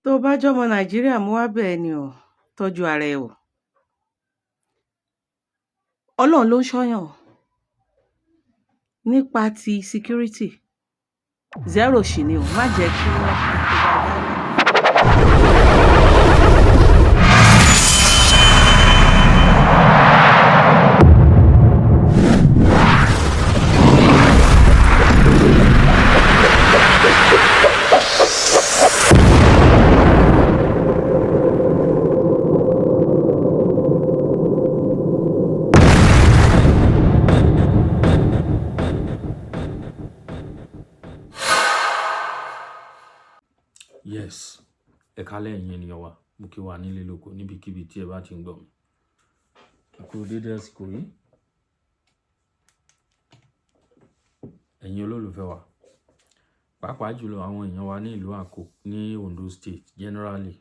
tó bá jọmọ nàìjíríà mo wá bẹ̀ ẹ́ ni o tọ́jú ara ẹ o ọlọ́run ló ń ṣọ́yàn o nípa ti security zero ṣì ni o má jẹ́ kí wọ́n fi propaganda. Yes, ẹ kálẹ̀ ẹ̀yin ènìyàn wa, mo kí wa nílé lóko níbikíbi tí ẹ bá ti ń gbọ́ mi. Ẹ kú dédé àsìkò yìí. Ẹ̀yin olólùfẹ́ wa, pàápàá jùlọ àwọn èèyàn wa ní ìlú Àkó ní Ondo State generally.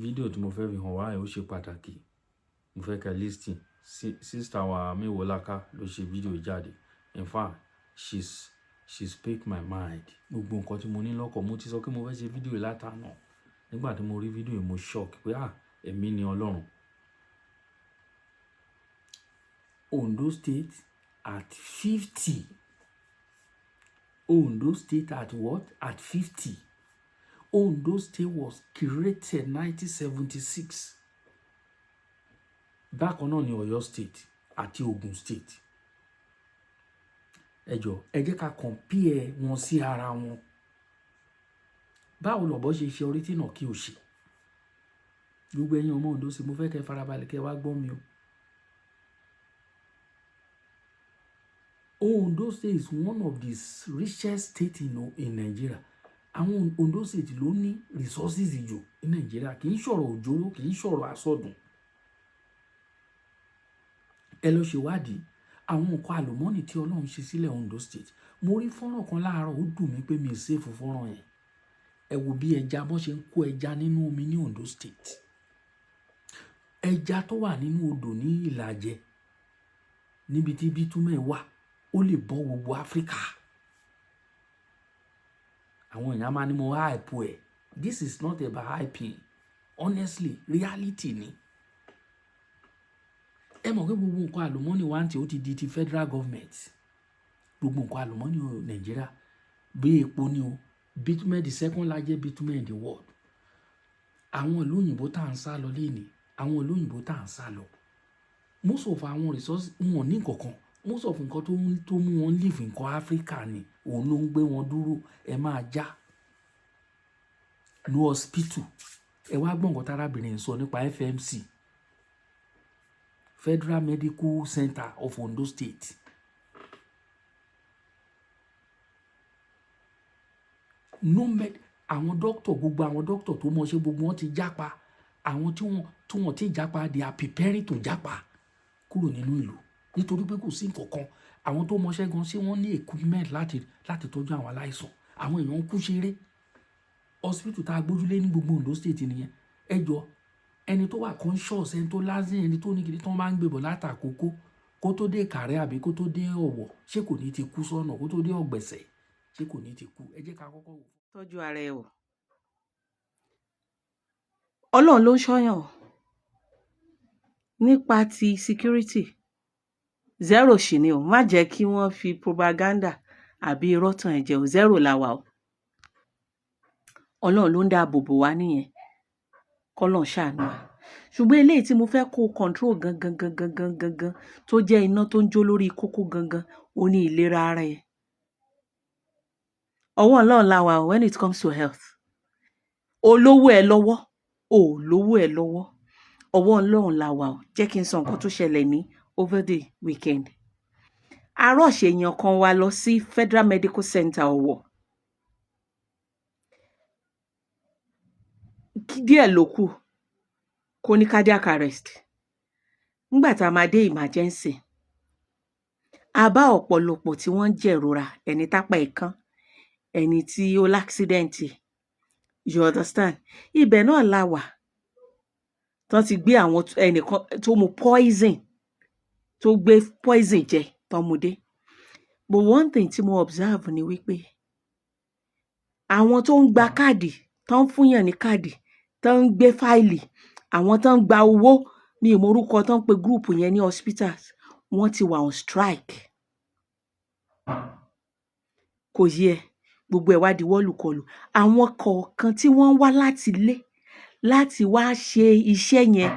Fídíò tí mo fẹ́ fi hàn wá ẹ̀ ó ṣe pàtàkì. Mo fẹ́ kẹ́ listen. Sister wa Mewolaka ló ṣe fídíò jáde. In fact, she speak my mind. Gbogbo nǹkan tí mo ní lọ́kàn mo ti sọ pé mo fẹ́ ṣe fídíò látàná. Nígbà tí mo rí fídíò yìí mo shock pé ẹ̀mí ni Ọlọ́run. Ondo State at 50. Ondo State at what? At 50. Ondo State was created 1976. Bákan náà ni Ọ̀yọ́ State àti Ogun State. Ẹ jẹ́ ká compare wọn sí ara wọn. Báwo lọ̀bọ ṣe ṣe orí tí náà kí o ṣe? Gbogbo ẹ̀yin ọmọ Ondo State mo fẹ́ kẹ́ farabalẹ̀ kẹ́ wá gbọ́ mi o. Ondo State is one of the richest states in Nigeria. Àwọn Ondo State ló ní resources jù ní Nigeria. Kì í ṣọ̀rọ̀ òjòrò, kì í ṣọ̀rọ̀ àsọdùn. Ẹ lọ ṣèwádìí àwọn nǹkan àlùmọ́nì tí Ọlọ́run ṣe sílẹ̀ Ondo State. Mo rí fọ́nrán kan láàárọ̀ ó dùn mí pé mi ò save fọ́nrán yẹn. Ẹ wo bí ẹja bọ́n ṣe ń kó ẹja nínú omi ní Ondo State. Ẹja tó wà nínú odò ní Ìlàjẹ níbi tí bitumen wà ó lè bọ́ gbogbo Áfíríkà. Àwọn èèyàn máa ní mo hype ẹ̀. This is not about hyping. Honestly, reality ni. Ẹ mọ̀ pé gbogbo nǹkan àlùmọ́nì wa tí ó ti di ti federal government. Gbogbo nǹkan àlùmọ́nì Nàìjíríà bí epo ni o. Bitumen, the second largest bitumen in the world. Àwọn ìlú òyìnbó tá à ń sá lọ lénìí. Àwọn ìlú òyìnbó tá à ń sá lọ. Most of àwọn resources wọn ní nǹkankan. Most of nǹkan tó mú wọn live nǹkan Áfíríkà ni. Òun ló ń gbé wọn dúró. Ẹ máa já. No hospital. Ẹ wá gbọ́ nǹkan tárábìnrin sọ nípa FMC. Federal Medical Center of Ondo State. Àwọn doctor, gbogbo àwọn doctor tó mọ̀ ṣe gbogbo wọn ti jápa. Àwọn tí wọ́n ti jápa they are preparing to jápa kúrò nínú ìlú. Nítorí pé kò sí nǹkankan. Àwọn tó mọṣẹ́ gan ṣé wọ́n ní equipment láti tọ́jú àwọn aláìsàn. Àwọn èèyàn ń kú ṣeré. Hospital tá a gbójúlé ní gbogbo Ondo State nìyẹn. Ẹ jọ ẹni tó wà conscious, ẹni tó lázìn, ẹni tó ní gidi tó máa ń gbébọ̀ látàkókó kó tó dé Ìkàrẹ́ àbí kó tó dé Ọ̀wọ̀ ṣé kò ní ti kú sọ́nà, kó tó dé Ọ̀gbẹ̀sẹ̀ ṣé kò ní ti kú. Ẹ jẹ́ ká kọ́kọ́ wò. tọ́jú ara ẹ o ọlọ́run ló ń ṣọ́yàn o nípa ti security zero ṣì ni o má jẹ́ kí wọ́n fi propaganda àbí irọ́ tàn ẹ́ jẹ o zero la wà o ọlọ́run ló ń dáàbò bò wá nìyẹn kọ́lọ́run ṣàánú wa ṣùgbọ́n eléyìí tí mo fẹ́ kó control gangan tó jẹ́ iná tó ń jó lórí kókó gangan ó ní ìlera ara ẹ ọwọ́ ọlọ́run la wà o when it comes to health olówó ẹ lọ́wọ́ olówó ẹ lọ́wọ́ ọwọ́ ọlọ́run la wà o jẹ́ kí n sọ nǹkan tó ṣẹlẹ̀ ní over the weekend arọ́ọ̀ṣì èèyàn kan wá lọ sí Federal Medical Center Ọ̀wọ̀ díẹ̀ ló kù kó ní cardiac arrest nígbà tá a máa dé emergency a bá ọ̀pọ̀lọpọ̀ tí wọ́n ń jẹ̀rora ẹni tápá ẹ̀ kán ẹni tí ó láksidẹ̀ǹtì you understand ibẹ̀ náà la wà tán ti gbé àwọn ẹnìkan tó mu poison tó gbé poison jẹ tán mu dé but one thing tí mo observe ni wípé àwọn tó ń gba káàdì tó ń fúnyàn ní káàdì tó ń gbé fáìlì àwọn tó ń gba owó mi ò mọ orúkọ tó ń pe gúrùpù yẹn ní hospitals wọ́n ti wà on strike kò yẹ gbogbo ẹ̀ wá di wọ́lùkọlù àwọn kọ̀ọ̀kan tí wọ́n ń wá láti ilé láti wá ṣe iṣẹ́ yẹn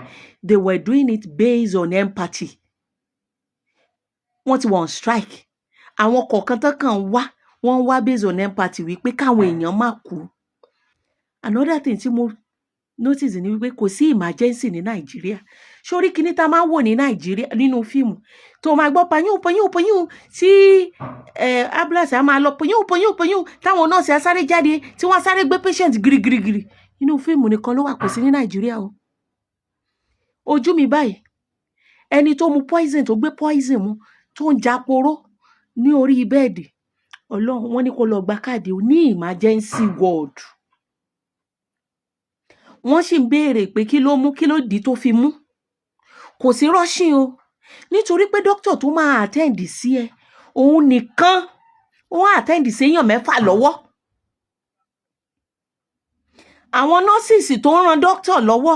they were doing it based on empathy wọ́n ti wà on strike àwọn kọ̀ọ̀kan tó kàn wá wọ́n wá based on empathy wípé káwọn èèyàn má kú another thing tí mo notice ni wípé kò sí emergency ní Nàìjíríà sórí kinní tá a máa ń wò ní Nàìjíríà nínú fíìmù tó máa gbọ́ payún tí ambulance á máa lọ payún táwọn nọ́ọ̀sì á sáré jáde tí wọ́n á sáré gbé patient girigirigiri inú fíìmù nìkan ló wà kò sí ní Nàìjíríà o ojú mi báyìí ẹni tó mu poison tó gbé poison mu tó ń japoró ní orí bẹ́ẹ̀dì Ọlọ́run wọ́n ní kó lọ gba káàdì ní emergency ward wọ́n sì ń béèrè pé kí ló dì tó fi mú kò sí rushing o nítorí pé dókítà tó máa attend sí ẹ òun nìkan wọ́n attend sí èèyàn 6 lọ́wọ́ àwọn nọ́ọ̀sì tó ń ran dókítà lọ́wọ́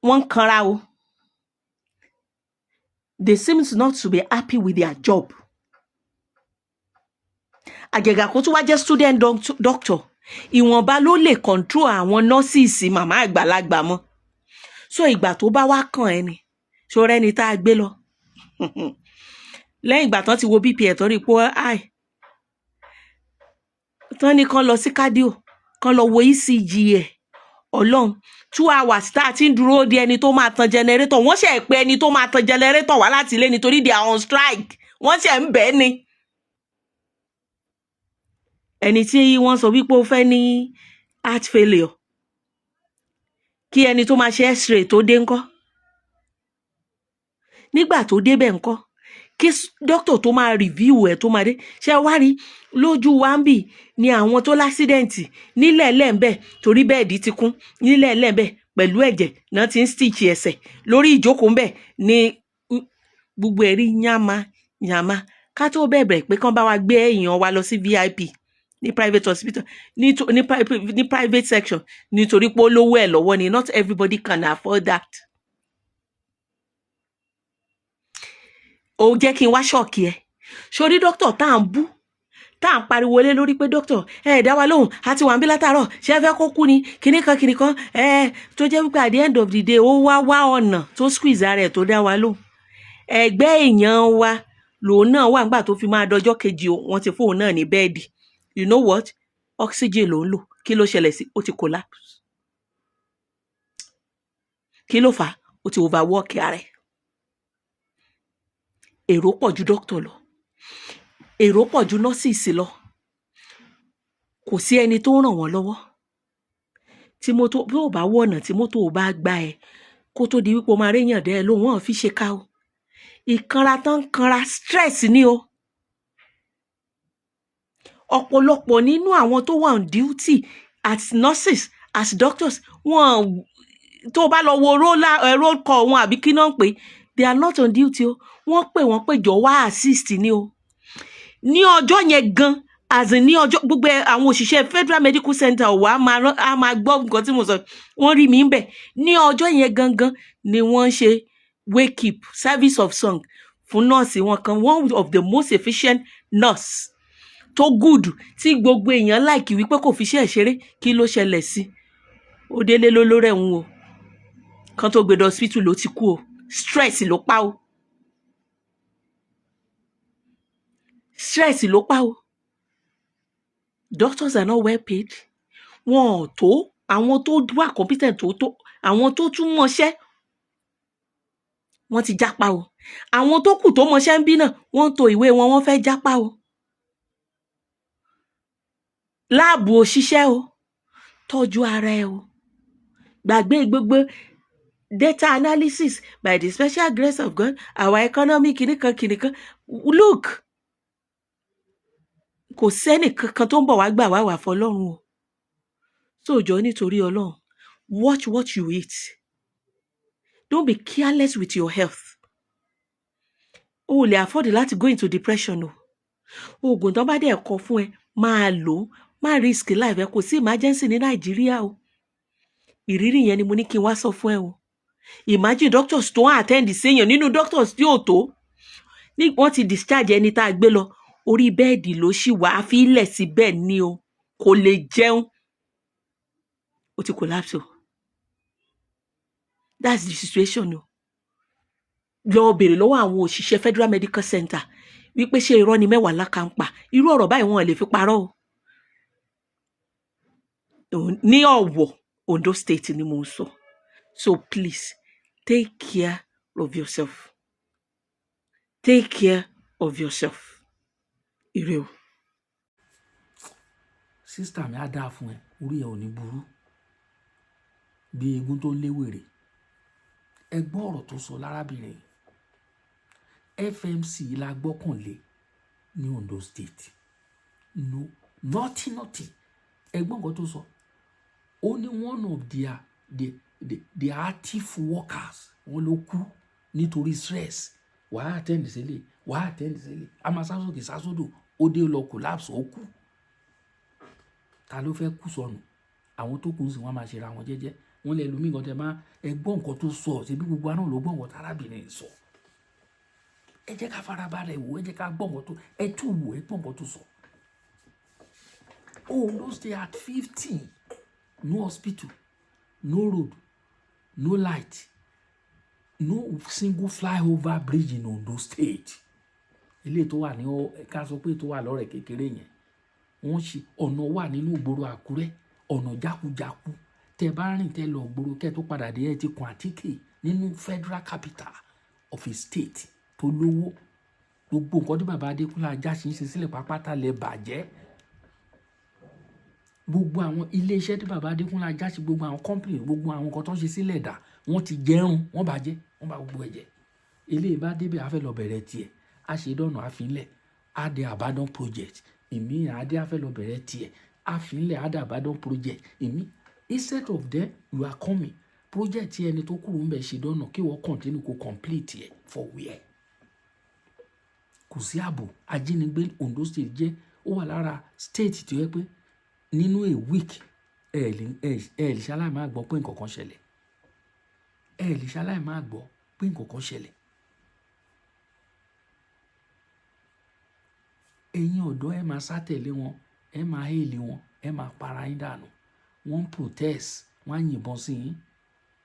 wọ́n ń kanra o they seem not to be happy with their job àgàgà kó tún wá jẹ́ student doctor ìwọ̀nba ló lè control àwọn nọ́ọ̀sì màmá àgbàlagbà mọ́ so ìgbà tó bá wá kàn ẹ́ ni ṣọ́ra ẹni tá a gbé lọ lẹ́yìn ìgbà tán ti wo bp ẹ̀ tán rí i pé high tán ní kán lọ sí cardio kán lọ wo ECG ẹ̀ Ọlọ́run 2 hours tá a ti ń dúró de ẹni tó máa tan generator wọ́n ṣe pé ẹni tó máa tan generator wá láti ilé nítorí they are on strike wọ́n ṣe ń bẹ́ẹ̀ ni ẹni tí wọ́n sọ wípé ó fẹ́ ní heart failure kí ẹni tó máa ṣe x-ray tó dé ńkọ́ nígbà tó débẹ̀ ńkọ́ kí dókítà tó máa review ẹ̀ tó máa dé ṣe wá rí lójú wa ń bì ní àwọn tó lásídẹ̀ǹtì nílẹ̀ lẹ́ǹbẹ̀ torí bẹ́ẹ̀dì ti kún nílẹ̀ lẹ́ǹbẹ̀ pẹ̀lú ẹ̀jẹ̀ náà ti ń stitch ẹsẹ̀ lórí ìjókòó ńbẹ̀ ní gbogbo ẹ̀rí yàmá ká tó bẹ̀bẹ̀ pé kán bá wa gbé èèyàn wa lọ sí VIP ní private hospital ní private section nítorí pé ó lówó ẹ̀ lọ́wọ́ ni not everybody can afford that. ó jẹ́ kí n wá ṣọ́ọ̀kì ẹ̀ sórí dókítà tá à ń bú tá à ń pariwo lé lórí pé dókítà dá wa lóhùn àti wà ń bí látàárọ̀ ṣé ẹ fẹ́ kó kú ni kìnnìkan tó jẹ́ wípé at the end of the day ó wá ọ̀nà tó squeeze ara ẹ̀ tó dá wa lóhùn ẹgbẹ́ èèyàn wa lòun náà wà nígbà tó fi máa dọjọ́ kejì wọ́n ti fóun náà ní bẹ́ẹ̀dì you know what oxygen ló ń lò kí ló ṣẹlẹ̀ sí ó ti collapse kí ló fà á ó ti overwork ara ẹ̀ èrò pọ̀ ju dókítà lọ èrò pọ̀ ju nọ́ọ̀sì lọ kò sí ẹni tó ràn wọ́n lọ́wọ́ tí mọ́tò bí ò bá wọ̀nà tí mọ́tò ò bá gbá ẹ kó tó di wípé o máa réyàn dẹ́ ẹ lóhùn wọn fi ṣe ká o ìkanra tán kanra stress ni o ọ̀pọ̀lọpọ̀ nínú àwọn tó wà on duty as nurses as doctors wọn tó bá lọ wo roll call wọn àbí kí náà ń pè they are not on duty o wọ́n pè wọ́n pé jọ wá assist ni o ní ọjọ́ yẹn gan as in ní ọjọ́ gbogbo àwọn òṣìṣẹ́ Federal Medical Center wà á máa gbọ́ nǹkan tí mo sọ wọ́n rí mi ń bẹ̀ ní ọjọ́ yẹn gangan ni wọ́n ṣe wake up service of song fún nọ́ọ̀sì wọn kan one of the most efficient nurse tó good tí gbogbo èèyàn láìkì wípé kò fi iṣẹ́ ṣeré kí ló ṣẹlẹ̀ sí ó délé ló rẹ̀hún o kan tó gbé lọ hospital ló ti kú o stress ló pa o stress ló pa o doctors are not well paid wọn ò tó àwọn tó wà competent tó àwọn tó tún mọṣẹ́ wọ́n ti jápa o àwọn tó kù tó mọṣẹ́ ń bí náà wọ́n ń to ìwé wọn wọ́n fẹ́ jápa o láàbù òṣìṣẹ́ o tọ́jú ara ẹ o gbàgbé gbogbo data analysis by the special grace of God our economy kìnìkan look kò sẹ́nì kankan tó ń bọ̀ wá gbà wá fọlọ́run o sóòjọ́ nítorí Ọlọ́run watch what you eat don't be careless with your health o ò lè afford láti go into depression o oògùn tó bá dẹ̀ kọ fún ẹ máa lò má risk life ẹ, kò sí emergency ní Nàìjíríà o. Ìrírí yẹn ni mo ní kí n wá sọ fún ẹ o. Imagine doctors tó ń attend séèyàn, nínú doctors tí ò tó, ní wọ́n ti discharge ẹni tá a gbé lọ, orí bẹ́ẹ̀dì ló ṣì wà, á fi ilẹ̀ sí bẹ́ẹ̀ ni o, kò lè jẹun, ó ti collapse o. That's the situation o. Lọ bèrè lọ́wọ́ àwọn òṣìṣẹ́ Federal Medical Center wípé ṣé irọ́ ni mẹ́wàá lákà ń pa. Irú ọ̀rọ̀ báyìí wọn lè fi parọ́ o. Ní Ọ̀wọ̀, Ondo State ni mo ń sọ. So please, take care of yourself. Take care of yourself. Ire o. Sísítà mi á dáa fún ẹ, orí ẹ ò ní burú. Bí eégún tó léwèrè. Ẹ gbọ́ ọ̀rọ̀ tó sọ lárábìnrin. FMC la gbọ́kànlé ní Ondo State. No, nothing. Ẹ gbọ́ nǹkan tó sọ. Ó ní one of the active workers wọ́n ló kú nítorí stress. Wàá attend sílé. A máa sásòkè sásòdò. Ó dé lọ collapse, ó kú. Ta ló fẹ́ kú sọnù? Àwọn tó kù ń sìn wọ́n máa ṣe ra wọn jẹ́jẹ́. Wọ́n lè lómi nǹkan tẹ máa ẹ gbọ́ nǹkan tó sọ. Ṣebí gbogbo àná ló gbọ́ nǹkan tárábìnrin sọ. Ẹ jẹ́ ká farabalẹ̀ wò, ẹ jẹ́ ká gbọ́ nǹkan tó ẹ tún wò, ẹ gbọ́ nǹkan tó sọ. Ondo State at 50. No hospital, no road, no light, no single flyover bridge in Ondo State. Ilé tó wà ní ká sọ pé tó wà lọ́rẹ̀ kékeré yẹn. Wọ́n ṣe ọ̀nà wà nínú ìgboro Àkúrẹ́, ọ̀nà jákujáku. Tẹ bá rìn tẹ lọ gboro kẹ́ tó padà dé ẹ ti kun àtíkè nínú federal capital of a state tó lówó. Gbogbo nǹkan tí bàbá Adékúnlé Ajáṣin ṣe sílẹ̀ pápátá lẹ bàjẹ́. Gbogbo àwọn ilé iṣẹ́ tí bàbá Adékúnlé Ajáṣin, gbogbo àwọn company, gbogbo àwọn nǹkan tó ń ṣe sílẹ̀ dà, wọ́n ti jẹrun, wọ́n bàjẹ́, wọ́n bá gbogbo ẹ̀jẹ̀. Ilé ìbá débẹ̀ afẹ́ lọ bẹ̀rẹ̀ tiẹ̀, a ṣe dọ́nà àfínlẹ̀, a dé abandon project, èmi àdé afẹ́ lọ bẹ̀rẹ̀ tiẹ̀, àfínlẹ̀ a dé abandon project, èmi instead of them you are coming project tí ẹni tó kúrò ń bẹ̀ ṣe dọ́nà kí wọ́n continue kó complete ẹ̀ for where. Kò sí ààbò. Ajínigbé Ondo State jẹ́ ó wà lára state tí ó yẹ pé nínú a week ẹ lè ṣaláì máa gbọ́ pé nǹkan kan ṣẹlẹ̀. Ẹ lè ṣaláì máa gbọ́ pé nǹkan kan ṣẹlẹ̀. Ẹ̀yin ọ̀dọ́ ẹ máa sátẹ̀lé wọn, ẹ máa hélì wọn, ẹ máa para yín dànù. Wọ́n protest, wọ́n á yìnbọn sí yín.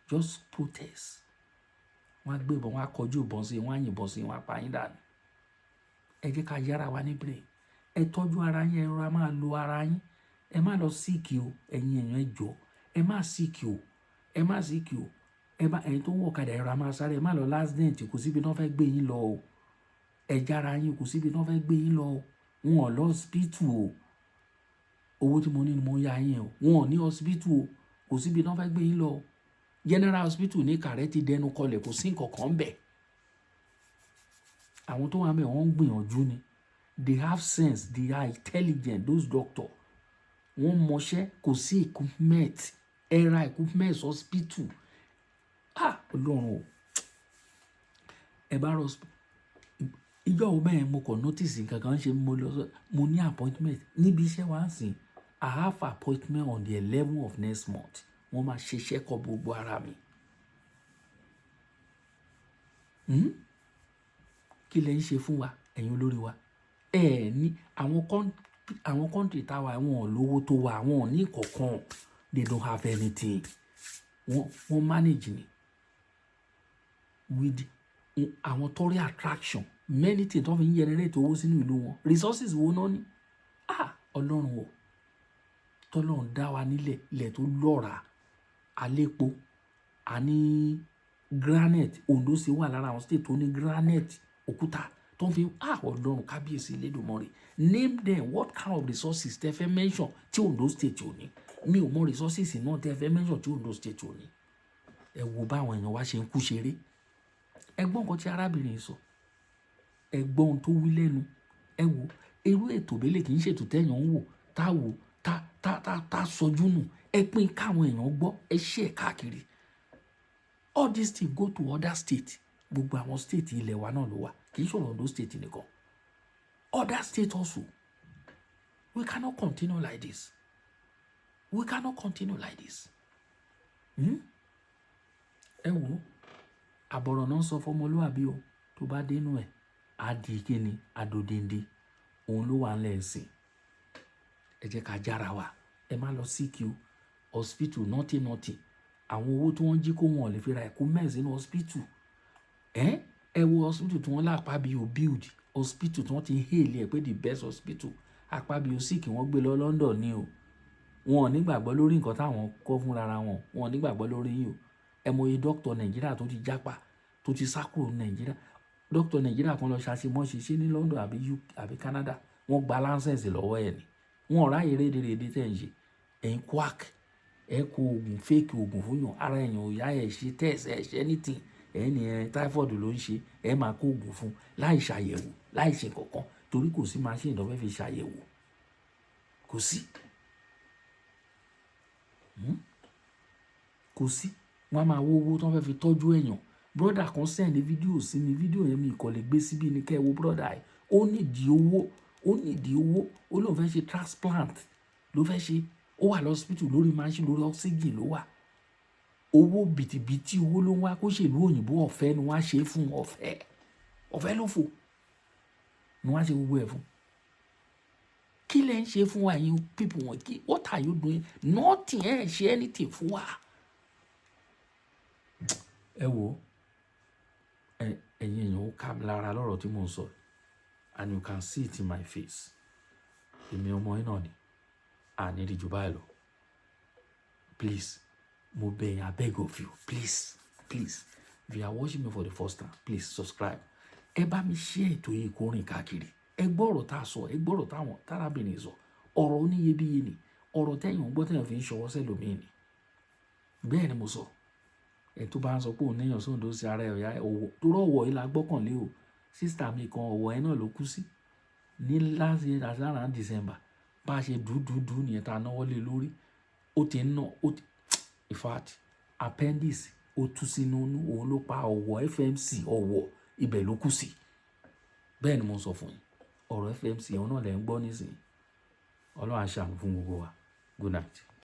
Just protest. Wọ́n á gbé ìbọn, wọ́n á kọjú ìbọn sí yín, wọ́n á yìnbọn sí yín, wọ́n á pa yín dànù. Ẹ jẹ́ ká yára wa níbẹ̀. Ẹ tọ́jú ara yín, ẹ rọra máa lo ara yín. Ẹ má lọ síìkì o, ẹ̀yin èèyàn ẹ jọ̀ọ́. Ẹ má síìkì o, ẹ má síìkì o. Ẹ̀yin tó ń wọ̀ kadà ẹ rọra máa sáré, ẹ má lọ last dent, kò síbi tí wọ́n fẹ́ gbé yín lọ o. Ẹ jára yín, kò síbi tí wọ́n fẹ́ gbé yín lọ o. Wọn ò lọ hospital o. Owó tí mo ní ni mo yá yín o. Wọn ò ní hospital o. Kò síbi tí wọ́n fẹ́ gbé yín lọ o. General hospital ní Ìkàrẹ́ ti dẹnu kọlẹ̀, kò sí nǹkan kan bẹ̀. Àwọn tó wà ńbẹ̀ wọ́n ń gbìyànjú ni. They have sense, they are intelligent, those doctors. Wọ́n mọṣẹ́, kò sí equipment. Ẹ ra equipment hospital. Ọlọ́run o. Ẹ bá rọ ìjọ wo bẹ́ẹ̀ mo kàn notice nǹkan kan ṣe mo ní appointment níbi iṣẹ́ wa ń sìn. I have appointment on the 11th of next month. Wọ́n máa ṣe check-up gbogbo ara mi. Kí lẹ ń ṣe fún wa ẹ̀yin olórí wa? Ẹ ní àwọn country táwa wọn ò lówó tó wa, wọn ò ní kankan. They don't have anything. Wọ́n manage ni with àwọn tourist attraction, many things tó fi ń generate owó sínú ìlú wọn. Resources wo náà ni? Ọlọ́run o. Tọ́lọ́run dá wa nílẹ̀, ilẹ̀ tó lọ́ra, àlépo, àní granite. Ondo sì wà lára àwọn state tó ní granite, òkúta tó fi Ọlọ́run kábíyèsí Elédùmarè. Name them, what kind of resources tẹ́ fẹ́ mention tí Ondo state ò ní? Mi ò mọ resources náà tẹ́ fẹ́ mention tí Ondo state ò ní. Ẹ wo báwọn èèyàn wá ṣe ń kú ṣeré. Ẹ gbọ́ nǹkan tí arábìnrin sọ. Ẹ gbọ́ ohun tó wí lẹ́nu. Ẹ wo irú ètò bẹ́lẹ̀ kì í ṣètò tẹ́yàn ń wò tá wò tá sọjú nù. Ẹ pín káwọn èèyàn gbọ́, ẹ ṣe ẹ̀ káàkiri. All these things go to other states. Gbogbo àwọn state ilẹ̀ wa náà ló wà. Kì í ṣọ̀rọ̀ Ondo state nìkan. Other state also. We cannot continue like this. We cannot continue like this. Ẹ wo, àbọ̀rọ̀ náà sọ fọmọlúwàbí o, tó bá dénú ẹ̀, á di kíni, àdòdìndì, òun ló wà ńlẹ̀ ẹ̀sìn. Ẹ jẹ́ ká jára wa, ẹ má lọ sick o, hospital nothing. Àwọn owó tí wọ́n jí kó wọn ò lè fi ra ẹ̀kú mẹ́sìn ní hospital. Ẹ wo hospital tí wọ́n lápá bí o build, hospital tí wọ́n ti hail ẹ̀ pé the best hospital. Apá bí o sick wọ́n gbé lọ London ni o. Wọn ò ní gbàgbọ́ lórí nǹkan táwọn kọ́ fún rárá wọn. Wọn ò ní gbàgbọ́ lórí yín o. Ẹ mọ iye doctor Nàìjíríà tó ti jápa, tó ti sá kúrò ní Nàìjíríà. Doctor Nàìjíríà kan lọ ṣàṣemọ́ṣe ṣe ní London àbí Canada. Wọ́n gba license lọ́wọ́ ẹ̀ ni. Wọn ò ráyè rédèrèdè tẹ̀ ń ṣe. Ẹ̀yin quack. Ẹ kó oògùn fake oògùn fún yàn. Ara èèyàn ò yá ẹ̀ ṣe test ẹ̀ ṣe anything. Ẹ ní typhoid ló ń ṣe. Ẹ máa kó oògùn fún láì ṣàyẹ̀wò, láì ṣe kankan. Torí kò sí machine tó fẹ́ fi ṣàyẹ̀wò. Kò sí. Kò sí. Wọ́n á máa wo owó tó fẹ́ fi tọ́jú èèyàn. Brother kan send fídíò sí mi. Fídíò yẹn mi kò lè gbé síbí ní kẹ́ wo brother ẹ̀. Ó nídìí owó. Ó lóun fẹ́ ṣe transplant. Ló fẹ́ ṣe. Ó wà lọ́sípítù lórí machine, lórí oxygen ló wà. Owó bìtìbìtì owó ló ń wá kó ṣèlú òyìnbó ọ̀fẹ́ ni wọ́n á ṣe fún ọ̀fẹ́. Ọ̀fẹ́ ló fò. Ni wọ́n á ṣe gbogbo ẹ̀ fún. Kí lẹ ń ṣe fún wa yín people wọn kí? What are you doing? Nothing. Ẹ ṣe anything fún wa. Ẹ wo, ẹ̀yin èèyàn ó ká mi lára lọ́rọ̀ tí mò ń sọ. And you can see it in my face. Èmi ọmọ yín náà ni. Àní rí jù báyìí lọ. Please, mo bẹ̀ yín, I beg of you. Please. If you are watching me for the first time, please subscribe. Ẹ bá mi share ètò yìí kó rìn káàkiri. Ẹ gbọ́ ọ̀rọ̀ tá a sọ, ẹ gbọ́ ọ̀rọ̀ táwọn tárábìnrin sọ. Ọ̀rọ̀ oníyebíye ni. Ọ̀rọ̀ tẹ́yìn gbọ́ tẹ́yìn fi ń ṣọwọ́ sẹ́lòmíì ni. Bẹ́ẹ̀ ni mo sọ. Ẹ tó bá ń sọ pé òun níyàn sóńdó sí ara ẹ̀yà ọ̀wọ̀ tó rọ̀wọ̀ yìí la gbọ́kànlé o. Sísítà mi kan ọ̀wọ̀ ẹ náà ló kú sí. Ní last year around December. Bá a ṣe dúdúdú nìyẹn tá a náwó lé lórí. Ó ti ń ná, in fact, appendix ó tú sínú òun ló pa ọ̀wọ̀ FMC ọ̀wọ̀ ibẹ̀ ló kú sí. Bẹ́ẹ̀ ni mo sọ fún yín. Ọ̀rọ̀ FMC òun náà lẹ̀ ń gbọ́ nísìnyí. Ọlọ́run á ṣàánú fún gbogbo wa. Good night.